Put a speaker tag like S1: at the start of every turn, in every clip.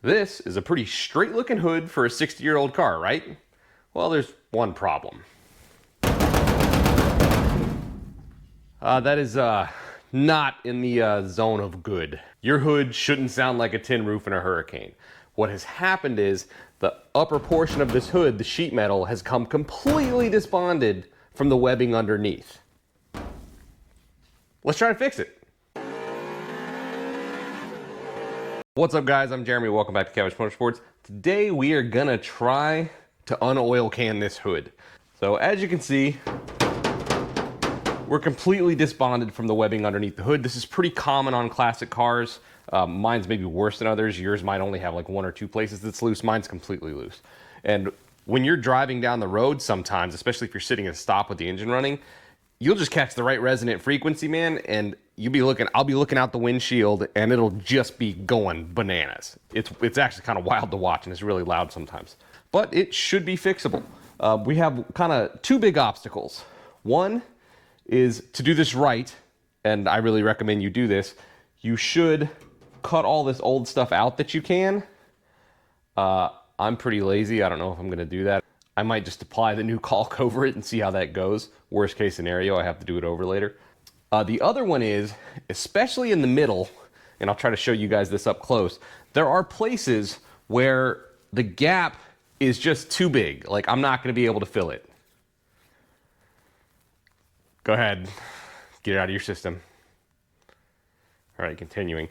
S1: This is a pretty straight looking hood for a 60-year-old car, right? Well, there's one problem. That is not in the zone of good. Your hood shouldn't sound like a tin roof in a hurricane. What has happened is the upper portion of this hood, the sheet metal, has come completely disbonded from the webbing underneath. Let's try to fix it. What's up, guys? I'm Jeremy. Welcome back to Cabbage Motorsports. Today we are gonna try to unoil can this hood. So as you can see, we're completely disbonded from the webbing underneath the hood. This is pretty common on classic cars. Mine's maybe worse than others. Yours might only have like one or two places that's loose. Mine's completely loose. And when you're driving down the road sometimes, especially if you're sitting at a stop with the engine running, you'll just catch the right resonant frequency, man, and I'll be looking out the windshield and it'll just be going bananas. It's actually kind of wild to watch, and it's really loud sometimes. But it should be fixable. We have kind of two big obstacles. One is to do this right, and I really recommend you do this. You should cut all this old stuff out that you can. I'm pretty lazy. I don't know if I'm gonna do that. I might just apply the new caulk over it and see how that goes. Worst case scenario, I have to do it over later. The other one is, especially in the middle, and I'll try to show you guys this up close, there are places where the gap is just too big. Like, I'm not gonna be able to fill it. Go ahead, get it out of your system. All right, continuing.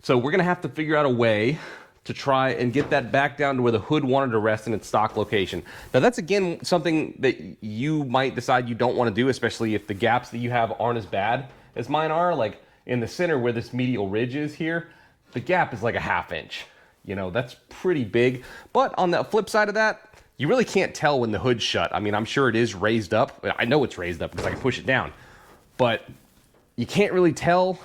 S1: So we're gonna have to figure out a way to try and get that back down to where the hood wanted to rest in its stock location. Now that's, again, something that you might decide you don't want to do, especially if the gaps that you have aren't as bad as mine are. Like in the center where this medial ridge is here, the gap is like a ½ inch. You know, that's pretty big. But on the flip side of that, you really can't tell when the hood's shut. I mean, I'm sure it is raised up. I know it's raised up because I can push it down, but you can't really tell.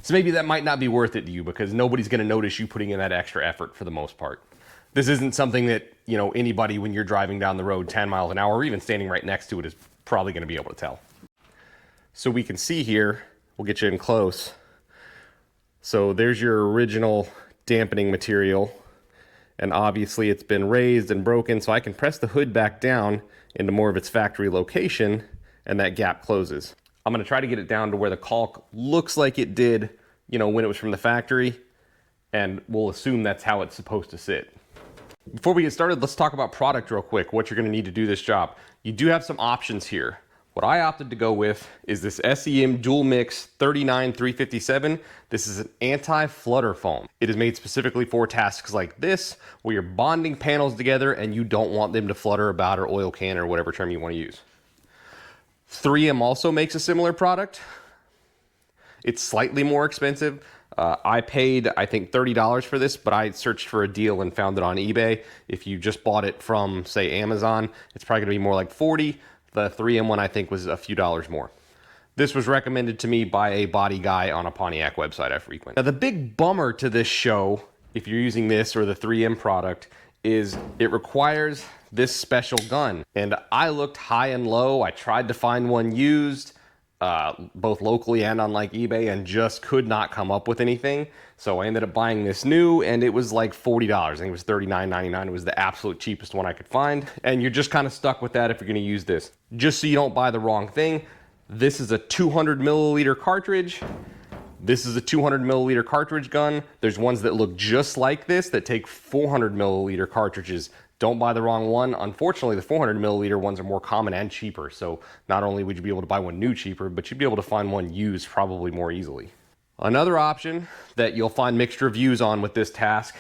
S1: So maybe that might not be worth it to you, because nobody's going to notice you putting in that extra effort for the most part. This isn't something that, you know, anybody when you're driving down the road 10 miles an hour or even standing right next to it is probably going to be able to tell. So we can see here, we'll get you in close. So there's your original dampening material, and obviously it's been raised and broken, so I can press the hood back down into more of its factory location and that gap closes. I'm going to try to get it down to where the caulk looks like it did, you know, when it was from the factory, and we'll assume that's how it's supposed to sit. Before we get started, let's talk about product real quick, what you're going to need to do this job. You do have some options here. What I opted to go with is this SEM Dual Mix 39357. This is an anti-flutter foam. It is made specifically for tasks like this, where you're bonding panels together and you don't want them to flutter about, or oil can, or whatever term you want to use. 3M also makes a similar product. It's slightly more expensive. I paid, I think, $30 for this, but I searched for a deal and found it on eBay. If you just bought it from, say, Amazon, it's probably gonna be more like $40. The 3M one, I think, was a few dollars more. This was recommended to me by a body guy on a Pontiac website I frequent. Now, the big bummer to this show, if you're using this or the 3M product, is it requires this special gun. And I looked high and low. I tried to find one used, both locally and on like eBay, and just could not come up with anything. So I ended up buying this new, and it was like $40. I think it was $39.99. It was the absolute cheapest one I could find. And you're just kind of stuck with that if you're gonna use this. Just so you don't buy the wrong thing, this is a 200 milliliter cartridge. This is a 200 milliliter cartridge gun. There's ones that look just like this that take 400 milliliter cartridges. Don't buy the wrong one. Unfortunately, the 400 milliliter ones are more common and cheaper. So not only would you be able to buy one new cheaper, but you'd be able to find one used probably more easily. Another option that you'll find mixed reviews on with this task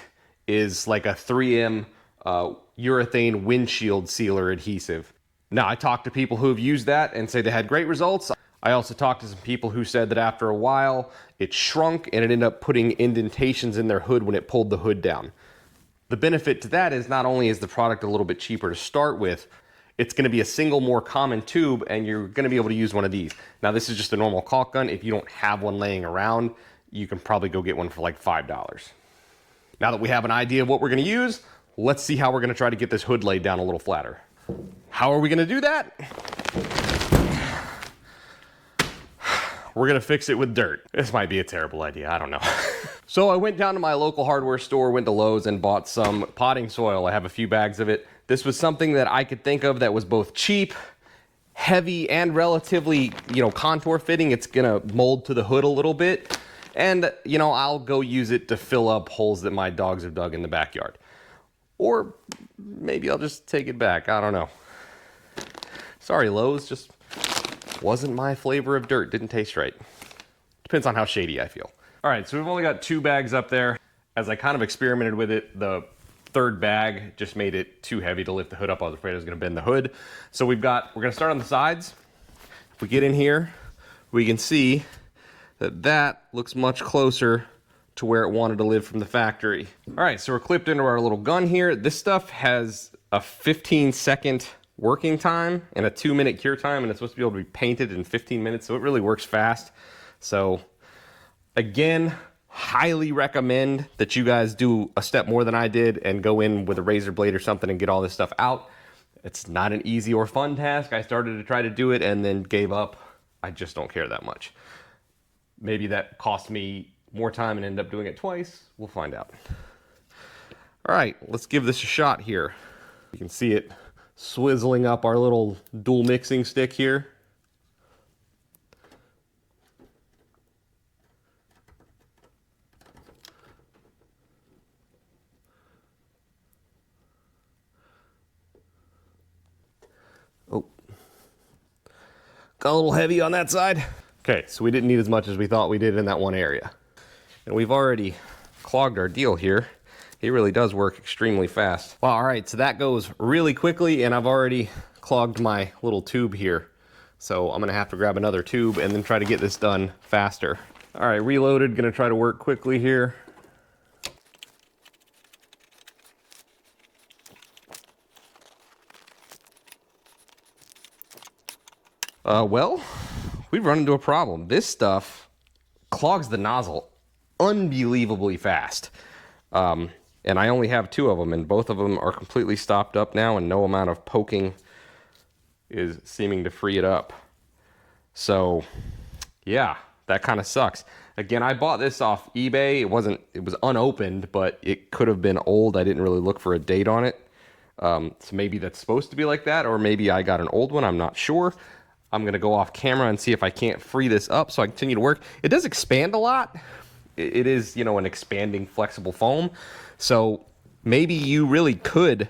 S1: is like a 3M urethane windshield sealer adhesive. Now, I talked to people who have used that and say they had great results. I also talked to some people who said that after a while, it shrunk and it ended up putting indentations in their hood when it pulled the hood down. The benefit to that is not only is the product a little bit cheaper to start with, it's going to be a single more common tube, and you're going to be able to use one of these. Now, this is just a normal caulk gun. If you don't have one laying around, you can probably go get one for like $5. Now that we have an idea of what we're going to use, let's see how we're going to try to get this hood laid down a little flatter. How are we going to do that? We're going to fix it with dirt. This might be a terrible idea. I don't know. So I went down to my local hardware store, went to Lowe's, and bought some potting soil. I have a few bags of it. This was something that I could think of that was both cheap, heavy, and relatively, contour fitting. It's gonna mold to the hood a little bit. And, I'll go use it to fill up holes that my dogs have dug in the backyard. Or maybe I'll just take it back. I don't know. Sorry, Lowe's, just wasn't my flavor of dirt. Didn't taste right. Depends on how shady I feel. All right, so we've only got 2 bags up there. As I kind of experimented with it, the 3rd bag just made it too heavy to lift the hood up. I was afraid I was gonna bend the hood. So we're gonna start on the sides. If we get in here, we can see that looks much closer to where it wanted to live from the factory. All right, so we're clipped into our little gun here. This stuff has a 15-second working time and a 2-minute cure time, and it's supposed to be able to be painted in 15 minutes, so it really works fast. So again, highly recommend that you guys do a step more than I did and go in with a razor blade or something and get all this stuff out. It's not an easy or fun task. I started to try to do it and then gave up. I just don't care that much. Maybe that cost me more time and end up doing it twice. We'll find out. All right, let's give this a shot here. You can see it swizzling up our little dual mixing stick here. Oh, got a little heavy on that side. Okay, so we didn't need as much as we thought we did in that one area. And we've already clogged our deal here. It really does work extremely fast. Well, all right, so that goes really quickly, and I've already clogged my little tube here. So I'm gonna have to grab another tube and then try to get this done faster. All right, reloaded, gonna try to work quickly here. Well, we've run into a problem. This stuff clogs the nozzle unbelievably fast. And I only have 2 of them, and both of them are completely stopped up now, and no amount of poking is seeming to free it up. So, yeah, that kind of sucks. Again, I bought this off eBay. It was unopened, but it could have been old. I didn't really look for a date on it. So maybe that's supposed to be like that, or maybe I got an old one. I'm not sure. I'm gonna go off camera and see if I can't free this up so I continue to work. It does expand a lot. It is, an expanding flexible foam. So maybe you really could,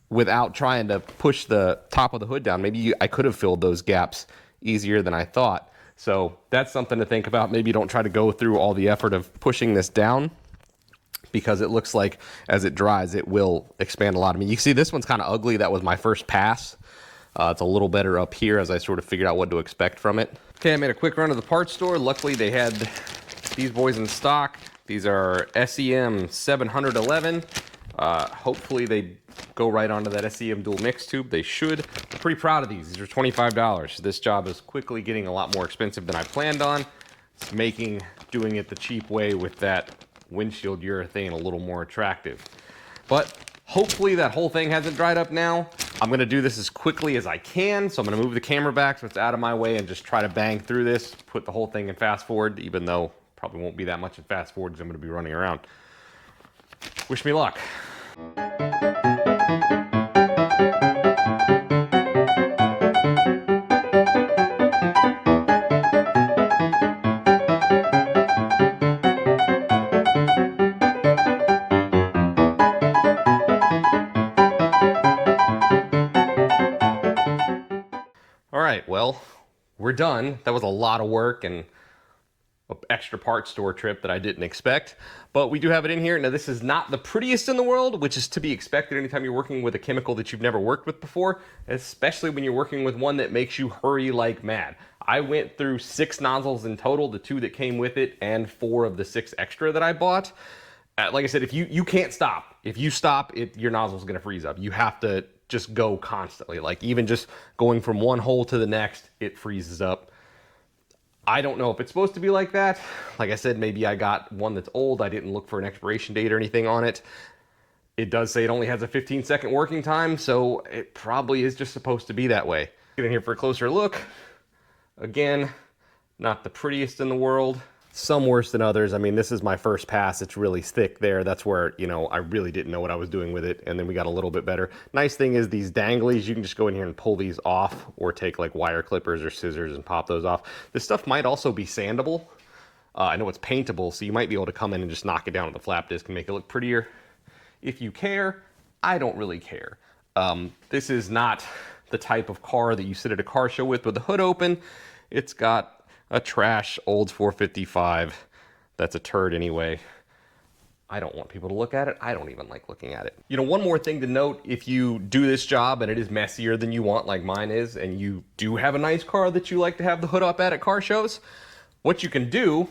S1: without trying to push the top of the hood down, I could have filled those gaps easier than I thought. So that's something to think about. Maybe don't try to go through all the effort of pushing this down, because it looks like as it dries, it will expand a lot. I mean, you see this one's kind of ugly. That was my first pass. It's a little better up here as I sort of figured out what to expect from it. Okay, I made a quick run to the parts store. Luckily, they had these boys in stock. These are SEM 711. Hopefully, they go right onto that SEM dual mix tube. They should. I'm pretty proud of these. These are $25. This job is quickly getting a lot more expensive than I planned on. It's making doing it the cheap way with that windshield urethane a little more attractive. But hopefully that whole thing hasn't dried up now. I'm gonna do this as quickly as I can, so I'm gonna move the camera back so it's out of my way and just try to bang through this, put the whole thing in fast forward, even though probably won't be that much in fast forward because I'm gonna be running around. Wish me luck. All right, well, we're done. That was a lot of work and an extra parts store trip that I didn't expect, but we do have it in here. Now, this is not the prettiest in the world, which is to be expected anytime you're working with a chemical that you've never worked with before, especially when you're working with one that makes you hurry like mad. I went through 6 nozzles in total, the 2 that came with it and 4 of the 6 extra that I bought. Like I said, if you can't stop. If you stop, your nozzle's gonna freeze up. You have to just go constantly. Like even just going from one hole to the next, it freezes up. I don't know if it's supposed to be like that. Like I said, maybe I got one that's old. I didn't look for an expiration date or anything on it. It does say it only has a 15-second working time, so it probably is just supposed to be that way. Get in here for a closer look. Again, not the prettiest in the world. Some worse than others. I mean, this is my first pass. It's really thick there. That's where, you know, I really didn't know what I was doing with it. And then we got a little bit better. Nice thing is these danglies, you can just go in here and pull these off, or take like wire clippers or scissors and pop those off. This stuff might also be sandable. I know it's paintable, so you might be able to come in and just knock it down with the flap disc and make it look prettier. If you care, I don't really care. This is not the type of car that you sit at a car show with the hood open. It's got a trash Olds 455 that's a turd anyway. I don't want people to look at it. I don't even like looking at it. You know, one more thing to note, if you do this job and it is messier than you want, like mine is, and you do have a nice car that you like to have the hood up at car shows, what you can do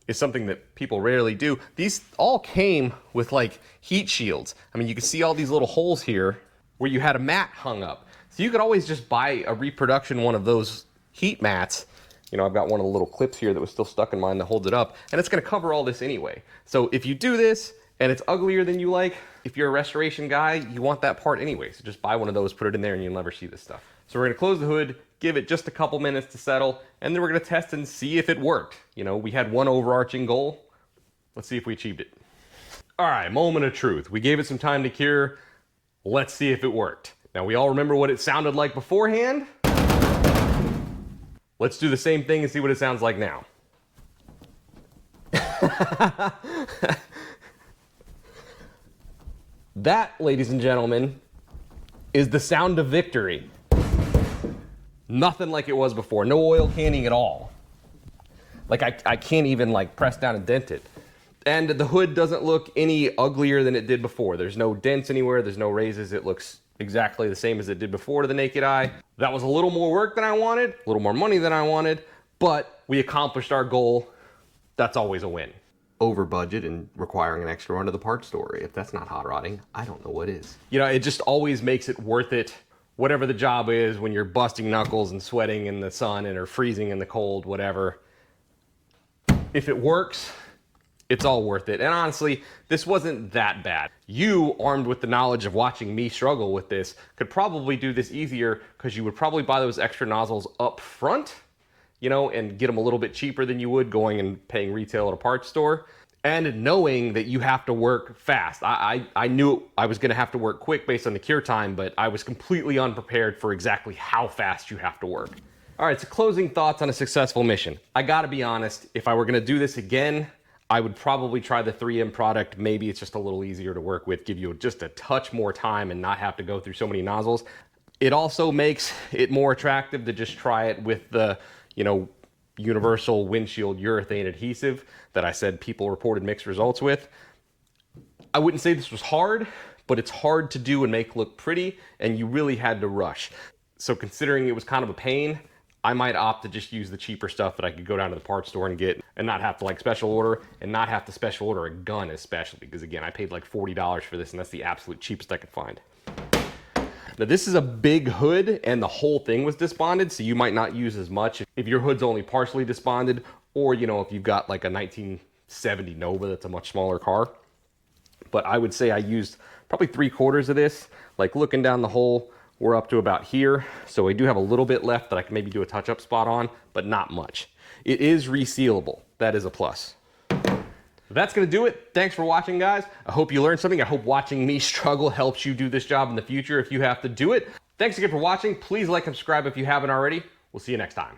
S1: is something that people rarely do. These all came with like heat shields. I mean, you can see all these little holes here where you had a mat hung up. So you could always just buy a reproduction one of those heat mats. You know, I've got one of the little clips here that was still stuck in mine that holds it up, and it's gonna cover all this anyway. So if you do this and it's uglier than you like, if you're a restoration guy, you want that part anyway. So just buy one of those, put it in there, and you'll never see this stuff. So we're gonna close the hood, give it just a couple minutes to settle, and then we're gonna test and see if it worked. You know, we had one overarching goal. Let's see if we achieved it. All right, moment of truth. We gave it some time to cure. Let's see if it worked. Now, we all remember what it sounded like beforehand. Let's do the same thing and see what it sounds like now. That, ladies and gentlemen, is the sound of victory. Nothing like it was before. No oil canning at all. Like I can't even like press down and dent it. And the hood doesn't look any uglier than it did before. There's no dents anywhere. There's no raises. It looks exactly the same as it did before to the naked eye. That was a little more work than I wanted, a little more money than I wanted, but we accomplished our goal. That's always a win. Over budget and requiring an extra run to the parts store. If that's not hot rodding, I don't know what is. You know, it just always makes it worth it, whatever the job is, when you're busting knuckles and sweating in the sun and or freezing in the cold, whatever. If it works, it's all worth it. And honestly, this wasn't that bad. You, armed with the knowledge of watching me struggle with this, could probably do this easier, because you would probably buy those extra nozzles up front, you know, and get them a little bit cheaper than you would going and paying retail at a parts store. And knowing that you have to work fast. I knew I was gonna have to work quick based on the cure time, but I was completely unprepared for exactly how fast you have to work. All right, so closing thoughts on a successful mission. I gotta be honest, if I were gonna do this again, I would probably try the 3M product. Maybe it's just a little easier to work with, give you just a touch more time and not have to go through so many nozzles. It also makes it more attractive to just try it with the, you know, universal windshield urethane adhesive that I said people reported mixed results with. I wouldn't say this was hard, but it's hard to do and make look pretty, and you really had to rush. So considering it was kind of a pain, I might opt to just use the cheaper stuff that I could go down to the parts store and get, and not have to like special order, and not have to special order a gun especially, because again, I paid like $40 for this, and that's the absolute cheapest I could find. Now this is a big hood, and the whole thing was disbonded, so you might not use as much if your hood's only partially disbonded, or you know, if you've got like a 1970 Nova that's a much smaller car. But I would say I used probably 3/4 of this. Like looking down the hole, we're up to about here, so I do have a little bit left that I can maybe do a touch-up spot on, but not much. It is resealable. That is a plus. That's gonna do it. Thanks for watching, guys. I hope you learned something. I hope watching me struggle helps you do this job in the future if you have to do it. Thanks again for watching. Please like and subscribe if you haven't already. We'll see you next time.